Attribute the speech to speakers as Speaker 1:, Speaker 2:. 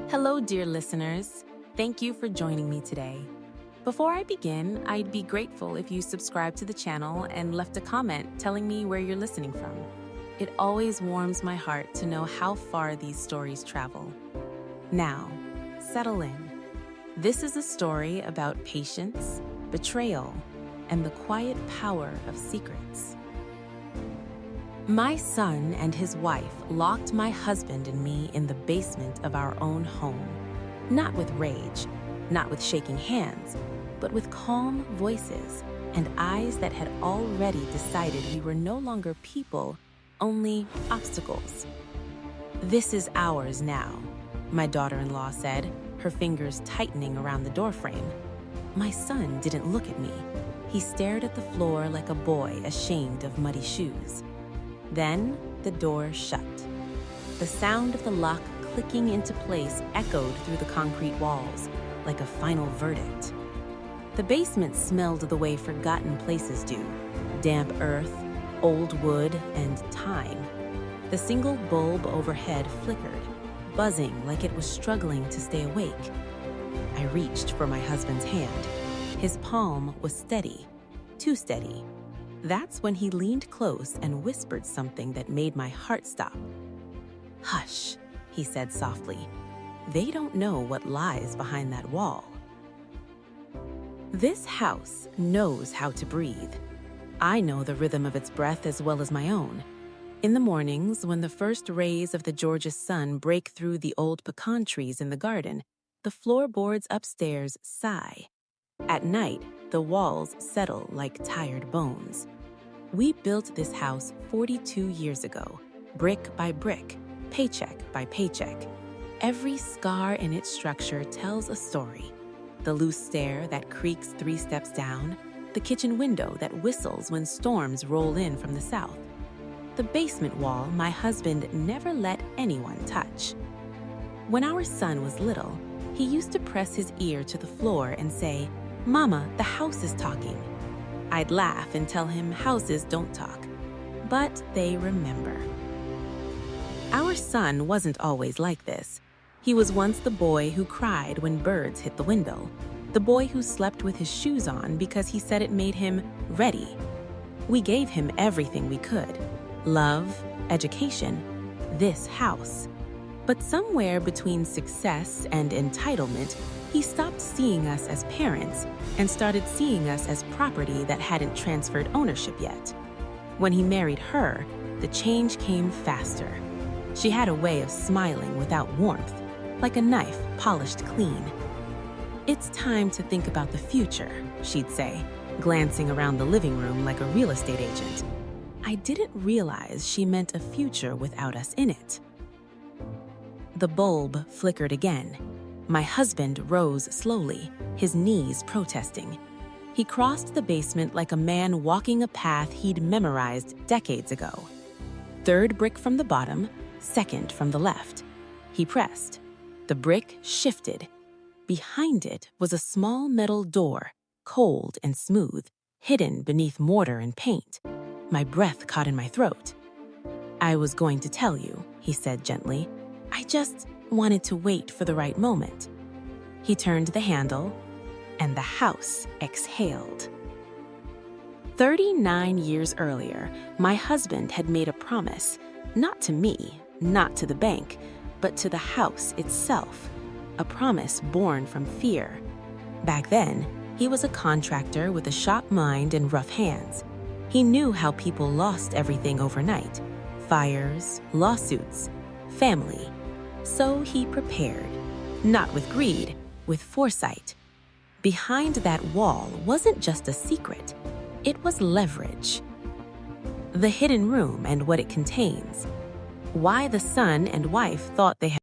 Speaker 1: Hello, dear listeners. Thank you for joining me today. Before I begin, I'd be grateful if you subscribe to the channel and left a comment telling me where you're listening from. It always warms my heart to know how far these stories travel. Now, settle in. This is a story about patience, betrayal, and the quiet power of secrets. My son and his wife locked my husband and me in the basement of our own home. Not with rage, not with shaking hands, but with calm voices and eyes that had already decided we were no longer people, only obstacles. "This is ours now," my daughter-in-law said, her fingers tightening around the doorframe. My son didn't look at me. He stared at the floor like a boy ashamed of muddy shoes. Then the door shut. The sound of the lock clicking into place echoed through the concrete walls like a final verdict. The basement smelled the way forgotten places do: damp earth, old wood, and time. The single bulb overhead flickered, buzzing like it was struggling to stay awake. I reached for my husband's hand. His palm was steady, too steady. That's when he leaned close and whispered something that made my heart stop. "Hush," he said softly. "They don't know what lies behind that wall." This house knows how to breathe. I know the rhythm of its breath as well as my own. In the mornings, when the first rays of the Georgia sun break through the old pecan trees in the garden, the floorboards upstairs sigh. At night, the walls settle like tired bones. We built this house 42 years ago, brick by brick, paycheck by paycheck. Every scar in its structure tells a story. The loose stair that creaks 3 steps down, the kitchen window that whistles when storms roll in from the south. The basement wall my husband never let anyone touch. When our son was little, he used to press his ear to the floor and say, "Mama, the house is talking." I'd laugh and tell him houses don't talk, but they remember. Our son wasn't always like this. He was once the boy who cried when birds hit the window, the boy who slept with his shoes on because he said it made him ready. We gave him everything we could: love, education, this house. But somewhere between success and entitlement, he stopped seeing us as parents and started seeing us as property that hadn't transferred ownership yet. When he married her, the change came faster. She had a way of smiling without warmth, like a knife polished clean. "It's time to think about the future," she'd say, glancing around the living room like a real estate agent. I didn't realize she meant a future without us in it. The bulb flickered again. My husband rose slowly, his knees protesting. He crossed the basement like a man walking a path he'd memorized decades ago. 3rd brick from the bottom, 2nd from the left. He pressed. The brick shifted. Behind it was a small metal door, cold and smooth, hidden beneath mortar and paint. My breath caught in my throat. "I was going to tell you," he said gently. "I just wanted to wait for the right moment." He turned the handle, and the house exhaled. 39 years earlier, my husband had made a promise, not to me, not to the bank, but to the house itself, a promise born from fear. Back then, he was a contractor with a sharp mind and rough hands. He knew how people lost everything overnight: fires, lawsuits, family. So he prepared, not with greed, with foresight. Behind that wall wasn't just a secret, it was leverage. The hidden room and what it contains. Why the son and wife thought they had